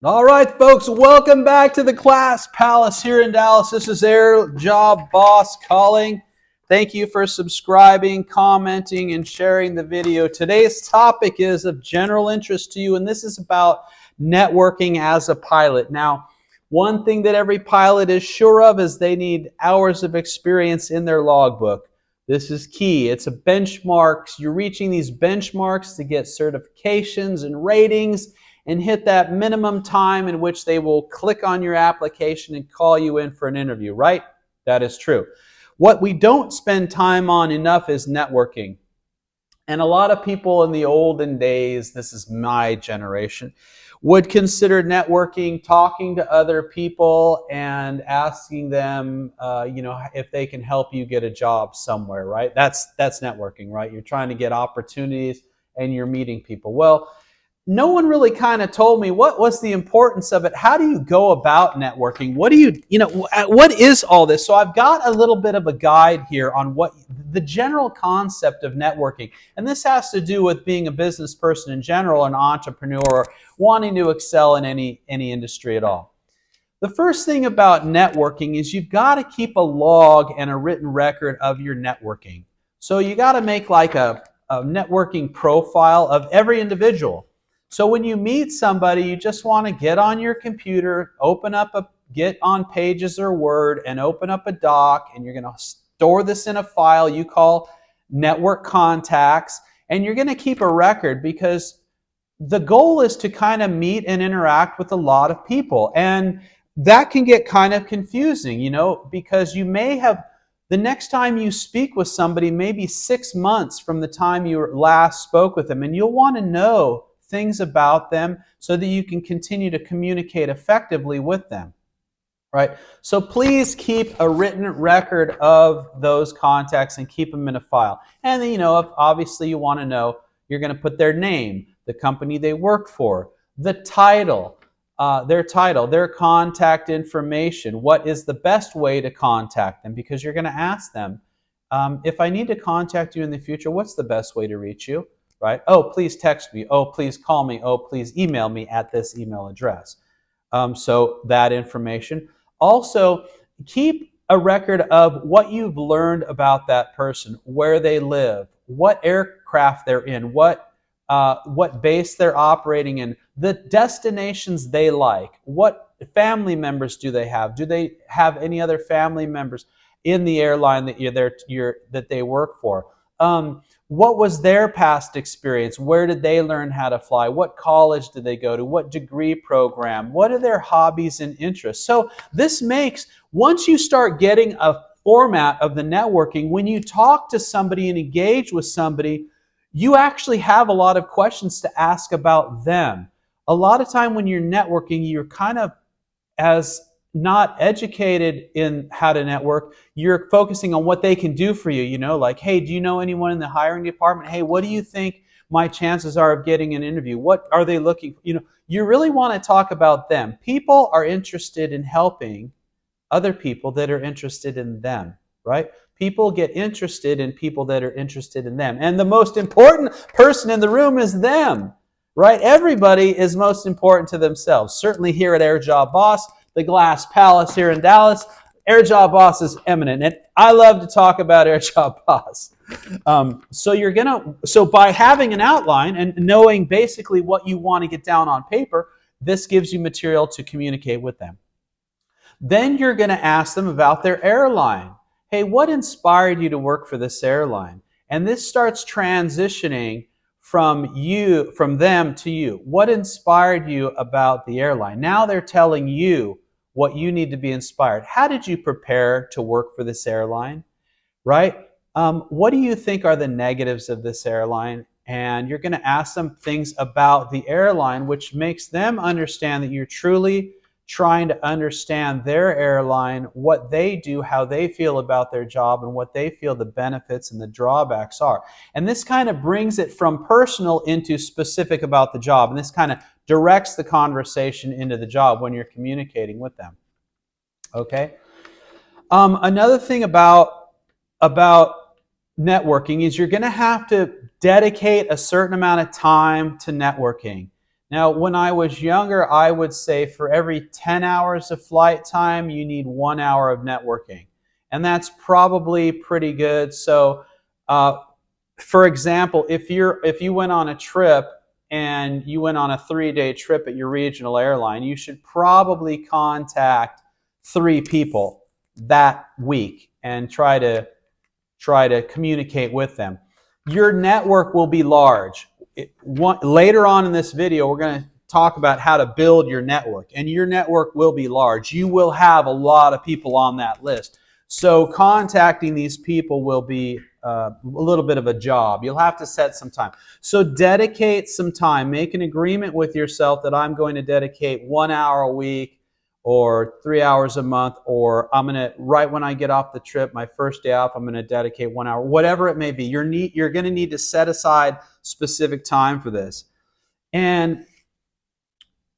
All right, folks, welcome back to the Class Palace here in Dallas. This is AirJobBoss calling. Thank you for subscribing, commenting, and sharing the video. Today's topic is of general interest to you, and this is about networking as a pilot. Now, one thing that every pilot is sure of is they need hours of experience in their logbook. This is key. It's a benchmark. You're reaching these benchmarks to get certifications and ratings and hit that minimum time in which they will click on your application and call you in for an interview, right? That is true. What we don't spend time on enough is networking. And a lot of people in the olden days, this is my generation, would consider networking, talking to other people and asking them, if they can help you get a job somewhere, right? That's networking, right? You're trying to get opportunities and you're meeting people. Well, no one really kind of told me what was the importance of it. How do you go about networking? What is all this? So I've got a little bit of a guide here on what the general concept of networking. And this has to do with being a business person in general, an entrepreneur, wanting to excel in any industry at all. The first thing about networking is you've got to keep a log and a written record of your networking. So you got to make like a networking profile of every individual. So when you meet somebody, you just want to get on your computer, get on Pages or Word and open up a doc, and you're going to store this in a file you call network contacts, and you're going to keep a record because the goal is to kind of meet and interact with a lot of people. And that can get kind of confusing, because you may have the next time you speak with somebody, maybe 6 months from the time you last spoke with them, and you'll want to know things about them so that you can continue to communicate effectively with them, right? So please keep a written record of those contacts and keep them in a file. And then, if obviously you want to know, you're going to put their name, the company they work for, the title, their contact information. What is the best way to contact them? Because you're going to ask them, if I need to contact you in the future, what's the best way to reach you? Right? Oh, please text me. Oh, please call me. Oh, please email me at this email address. So that information. Also, keep a record of what you've learned about that person, where they live, what aircraft they're in, what base they're operating in, the destinations they like, what family members do they have? Do they have any other family members in the airline that they work for? What was their past experience? Where did they learn how to fly? What college did they go to? What degree program? What are their hobbies and interests? So this makes, once you start getting a format of the networking, when you talk to somebody and engage with somebody, you actually have a lot of questions to ask about them. A lot of time when you're networking, you're kind of as not educated in how to network, you're focusing on what they can do for you, like, hey, do you know anyone in the hiring department? Hey, what do you think my chances are of getting an interview? What are they looking for? You really want to talk about them. People are interested in helping other people that are interested in them, right? People get interested in people that are interested in them. And the most important person in the room is them, right? Everybody is most important to themselves. Certainly here at AirJobBoss, the Glass Palace here in Dallas, AirJobBoss is eminent. And I love to talk about AirJobBoss. So by having an outline and knowing basically what you want to get down on paper, this gives you material to communicate with them. Then you're going to ask them about their airline. Hey, what inspired you to work for this airline? And this starts transitioning from them to you. What inspired you about the airline? Now they're telling you what you need to be inspired. How did you prepare to work for this airline? Right? What do you think are the negatives of this airline? And you're going to ask them things about the airline, which makes them understand that you're truly trying to understand their airline, what they do, how they feel about their job, and what they feel the benefits and the drawbacks are. And this kind of brings it from personal into specific about the job. And this kind of directs the conversation into the job when you're communicating with them. Okay? Another thing about networking is you're going to have to dedicate a certain amount of time to networking. Now, when I was younger, I would say for every 10 hours of flight time, you need 1 hour of networking. And that's probably pretty good. So, for example, if you went on a trip and you went on a 3-day trip at your regional airline, you should probably contact 3 people that week and try to communicate with them. Your network will be large. Later on in this video, we're going to talk about how to build your network, and your network will be large. You will have a lot of people on that list. So contacting these people will be a little bit of a job. You'll have to set some time. So dedicate some time. Make an agreement with yourself that I'm going to dedicate 1 hour a week or 3 hours a month, or I'm going to, right when I get off the trip, my first day off, I'm going to dedicate 1 hour, whatever it may be. You're going to need to set aside specific time for this. And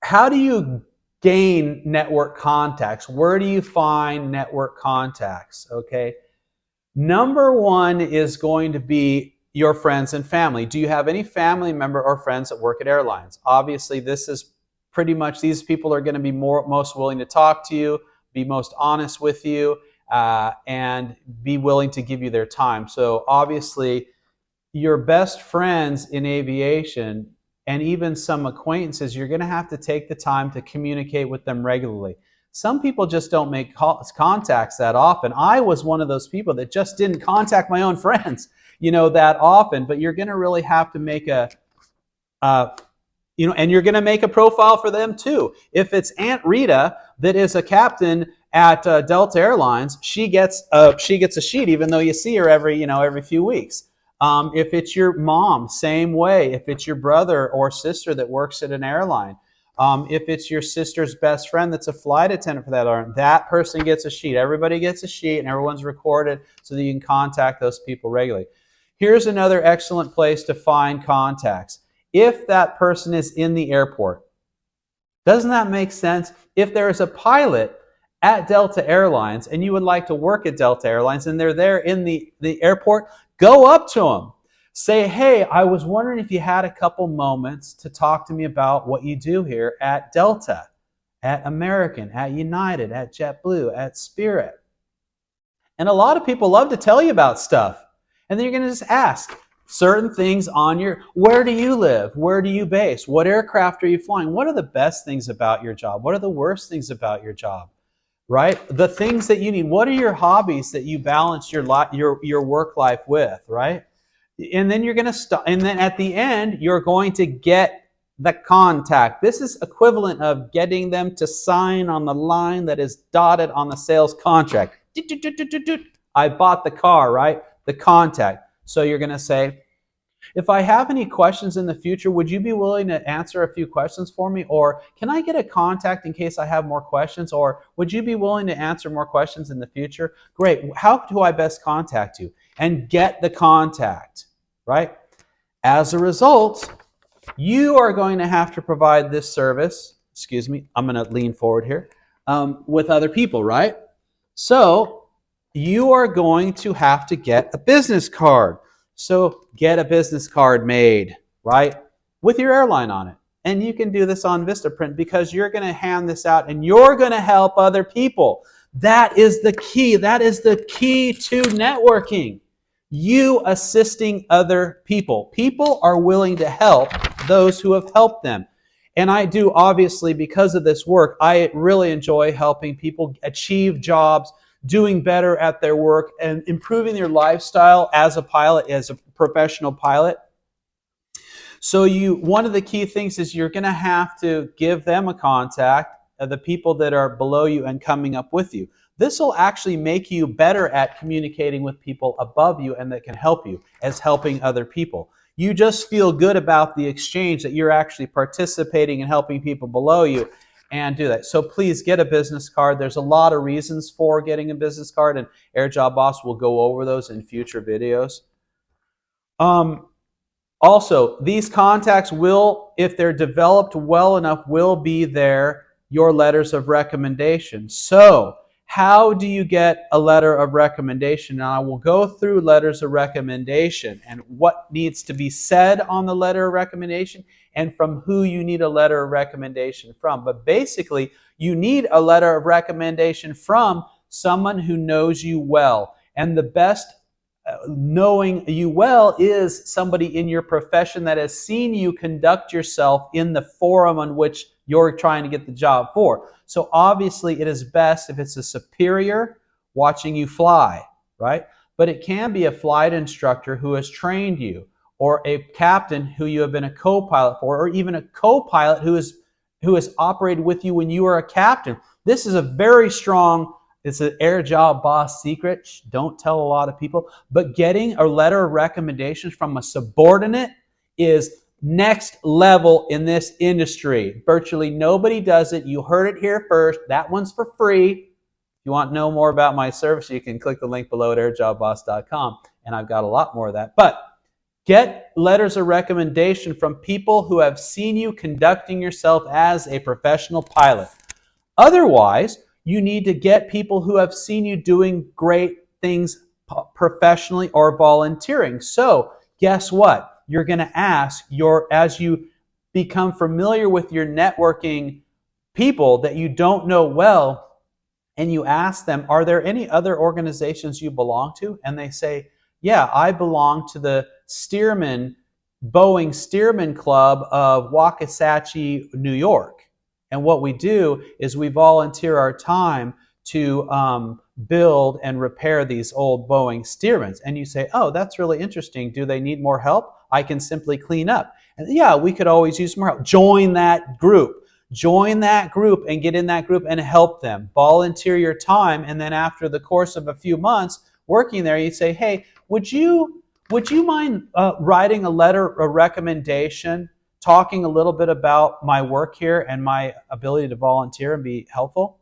how do you gain network contacts? Where do you find network contacts? Okay. Number one is going to be your friends and family. Do you have any family member or friends that work at airlines? Obviously, this is pretty much, these people are going to be most willing to talk to you, be most honest with you, and be willing to give you their time. So obviously, your best friends in aviation and even some acquaintances, you're going to have to take the time to communicate with them regularly. Some people just don't make contacts that often. I was one of those people that just didn't contact my own friends, that often. But you're going to really have to make and you're going to make a profile for them too. If it's Aunt Rita that is a captain at Delta Airlines, she gets a sheet, even though you see her every few weeks. If it's your mom, same way. If it's your brother or sister that works at an airline, if it's your sister's best friend that's a flight attendant for that airline, that person gets a sheet. Everybody gets a sheet, and everyone's recorded so that you can contact those people regularly. Here's another excellent place to find contacts. If that person is in the airport, doesn't that make sense? If there is a pilot at Delta Airlines and you would like to work at Delta Airlines and they're there in the airport, go up to them. Say, hey, I was wondering if you had a couple moments to talk to me about what you do here at Delta, at American, at United, at JetBlue, at Spirit. And a lot of people love to tell you about stuff. And then you're going to just ask certain things on where do you live? Where do you base? What aircraft are you flying? What are the best things about your job? What are the worst things about your job? Right? The things that you need. What are your hobbies that you balance your work life with, right? And then you're going to stop. And then at the end, you're going to get the contact. This is equivalent of getting them to sign on the line that is dotted on the sales contract. I bought the car, right? The contact. So you're going to say, if I have any questions in the future, would you be willing to answer a few questions for me? Or can I get a contact in case I have more questions? Or would you be willing to answer more questions in the future? Great. How do I best contact you? And get the contact, right? As a result, you are going to have to provide this service. Excuse me, I'm going to lean forward here, with other people, right? So you are going to have to get a business card. So get a business card made, right, with your airline on it. And you can do this on Vistaprint because you're going to hand this out and you're going to help other people. That is the key. That is the key to networking. You assisting other people. People are willing to help those who have helped them. And I do, obviously, because of this work, I really enjoy helping people achieve jobs, doing better at their work, and improving their lifestyle as a pilot, as a professional pilot. So one of the key things is you're going to have to give them a contact, the people that are below you and coming up with you. This will actually make you better at communicating with people above you and that can help you as helping other people. You just feel good about the exchange that you're actually participating and helping people below you and do that. So please get a business card. There's a lot of reasons for getting a business card, and AirJobBoss will go over those in future videos. Also, these contacts will, if they're developed well enough, will be your letters of recommendation. So How do you get a letter of recommendation? Now, I will go through letters of recommendation and what needs to be said on the letter of recommendation and from who you need a letter of recommendation from. But basically, you need a letter of recommendation from someone who knows you well. And the best knowing you well is somebody in your profession that has seen you conduct yourself in the forum on which you're trying to get the job for. So obviously it is best if it's a superior watching you fly, right? But it can be a flight instructor who has trained you, or a captain who you have been a co-pilot for, or even a co-pilot who has operated with you when you were a captain. This is a very strong, it's an AirJobBoss secret. Don't tell a lot of people. But getting a letter of recommendation from a subordinate is next level in this industry. Virtually nobody does it. You heard it here first. That one's for free. If you want to know more about my service, you can click the link below at airjobboss.com. And I've got a lot more of that. But get letters of recommendation from people who have seen you conducting yourself as a professional pilot. Otherwise, you need to get people who have seen you doing great things professionally or volunteering. So guess what? You're going to ask as you become familiar with your networking people that you don't know well, and you ask them, are there any other organizations you belong to? And they say, yeah, I belong to the Boeing Steerman Club of Waukesha, New York. And what we do is we volunteer our time to build and repair these old Boeing Steermans. And you say, oh, that's really interesting. Do they need more help? I can simply clean up. And yeah, we could always use more help. Join that group. Join that group and get in that group and help them. Volunteer your time. And then after the course of a few months working there, you say, hey, would you mind writing a letter, a recommendation, talking a little bit about my work here and my ability to volunteer and be helpful?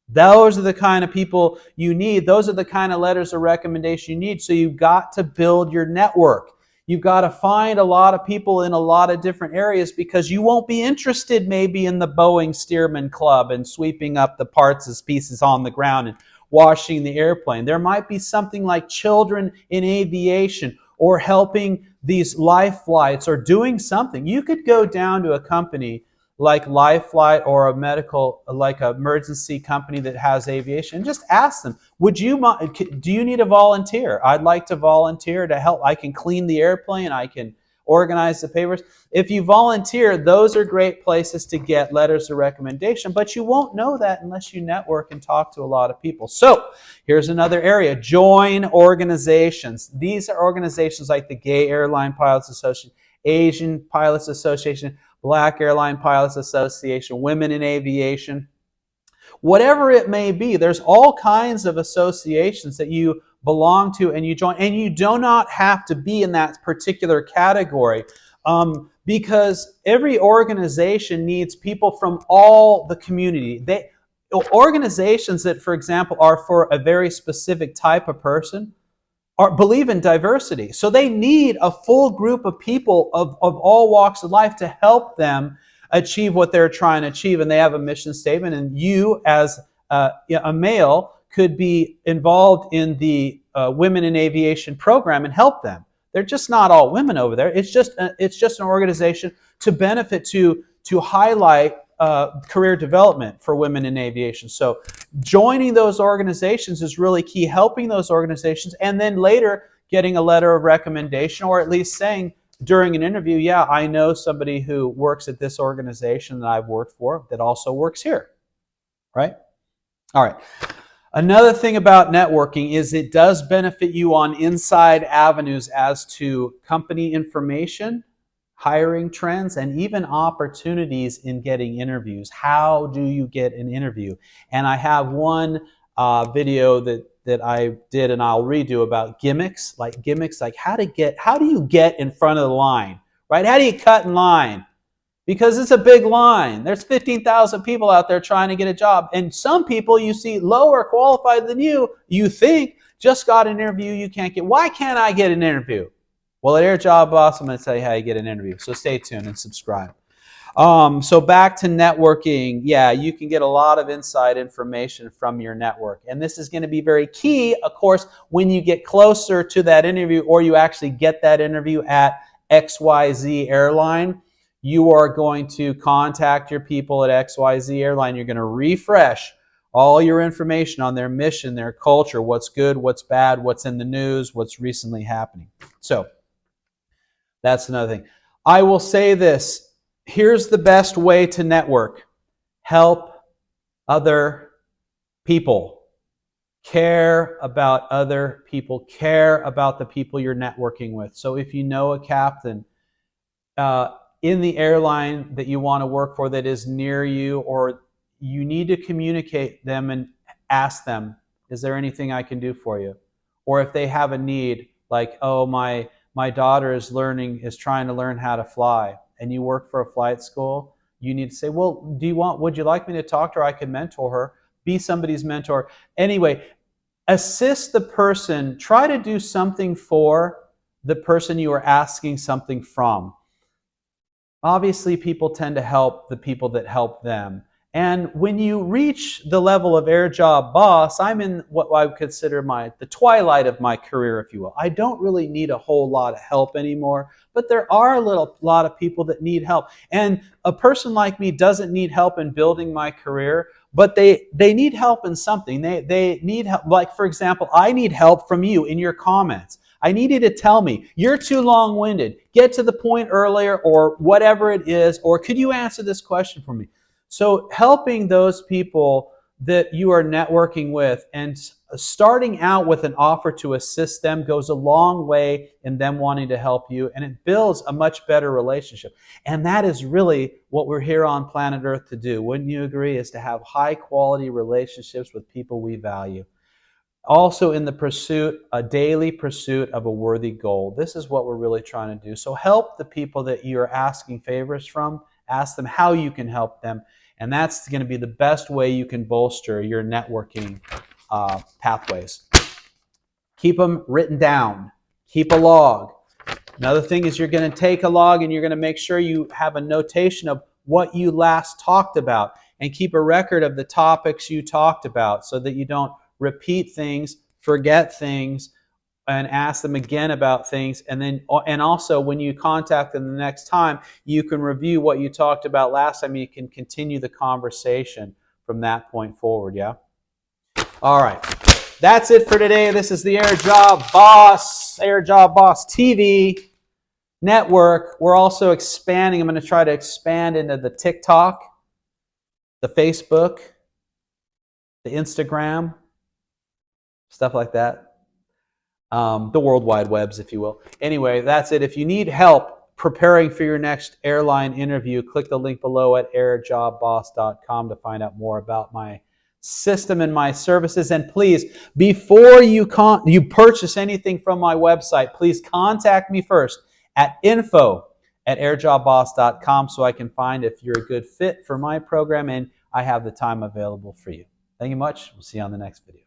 Those are the kind of people you need. Those are the kind of letters of recommendation you need. So you've got to build your network. You've got to find a lot of people in a lot of different areas, because you won't be interested maybe in the Boeing Steerman Club and sweeping up the parts as pieces on the ground and washing the airplane. There might be something like children in aviation, or helping these life flights, or doing something. You could go down to a company like Life Flight, or a medical, like an emergency company that has aviation, and just ask them, do you need a volunteer? I'd like to volunteer to help. I can clean the airplane. I can organize the papers. If you volunteer, those are great places to get letters of recommendation, but you won't know that unless you network and talk to a lot of people. So here's another area. Join organizations. These are organizations like the Gay Airline Pilots Association, Asian Pilots Association, Black Airline Pilots Association, Women in Aviation. Whatever it may be, there's all kinds of associations that you belong to and you join, and you do not have to be in that particular category, because every organization needs people from all the community. Organizations that, for example, are for a very specific type of person believe in diversity. So they need a full group of people of all walks of life to help them achieve what they're trying to achieve. And they have a mission statement, and you as a male could be involved in the Women in Aviation program and help them. They're just not all women over there. It's just an organization to benefit, to highlight career development for women in aviation. So joining those organizations is really key, helping those organizations, and then later getting a letter of recommendation, or at least saying during an interview, yeah, I know somebody who works at this organization that I've worked for that also works here, right? All right. Another thing about networking is it does benefit you on inside avenues as to company information, hiring trends, and even opportunities in getting interviews. How do you get an interview? And I have one video that I did, and I'll redo, about gimmicks, like how do you get in front of the line, right? How do you cut in line? Because it's a big line. There's 15,000 people out there trying to get a job. And some people you see lower qualified than you think just got an interview you can't get. Why can't I get an interview? Well, at AirJobBoss, I'm going to tell you how you get an interview. So stay tuned and subscribe. So back to networking. Yeah, you can get a lot of inside information from your network. And this is going to be very key, of course, when you get closer to that interview or you actually get that interview at XYZ Airline. You are going to contact your people at XYZ Airline. You're going to refresh all your information on their mission, their culture, what's good, what's bad, what's in the news, what's recently happening. So that's another thing. I will say this. Here's the best way to network. Help other people. Care about other people. Care about the people you're networking with. So if you know a captain in the airline that you want to work for that is near you, or you need to communicate them and ask them, is there anything I can do for you? Or if they have a need, like, oh, my daughter is trying to learn how to fly, and you work for a flight school, you need to say, well, would you like me to talk to her? I can mentor her, be somebody's mentor. Anyway, assist the person, try to do something for the person you are asking something from. Obviously, people tend to help the people that help them. And when you reach the level of AirJobBoss, I'm in what I would consider the twilight of my career, if you will. I don't really need a whole lot of help anymore, but there are a lot of people that need help. And a person like me doesn't need help in building my career, but they need help in something. They need help. Like, for example, I need help from you in your comments. I need you to tell me, you're too long-winded. Get to the point earlier, or whatever it is, or could you answer this question for me? So helping those people that you are networking with and starting out with an offer to assist them goes a long way in them wanting to help you, and it builds a much better relationship. And that is really what we're here on planet Earth to do. Wouldn't you agree? Is to have high quality relationships with people we value. Also in the pursuit, a daily pursuit of a worthy goal. This is what we're really trying to do. So help the people that you're asking favors from. Ask them how you can help them. And that's going to be the best way you can bolster your networking pathways. Keep them written down. Keep a log. Another thing is you're going to take a log and you're going to make sure you have a notation of what you last talked about, and keep a record of the topics you talked about so that you don't repeat things, forget things, and ask them again about things. And also when you contact them the next time, you can review what you talked about last time. You can continue the conversation from that point forward. Yeah. All right. That's it for today. This is the AirJobBoss TV network. We're also expanding. I'm going to try to expand into the TikTok, the Facebook, the Instagram, stuff like that. The World Wide Webs, if you will. Anyway, that's it. If you need help preparing for your next airline interview, click the link below at airjobboss.com to find out more about my system and my services. And please, before you purchase anything from my website, please contact me first at info@airjobboss.com so I can find if you're a good fit for my program and I have the time available for you. Thank you much. We'll see you on the next video.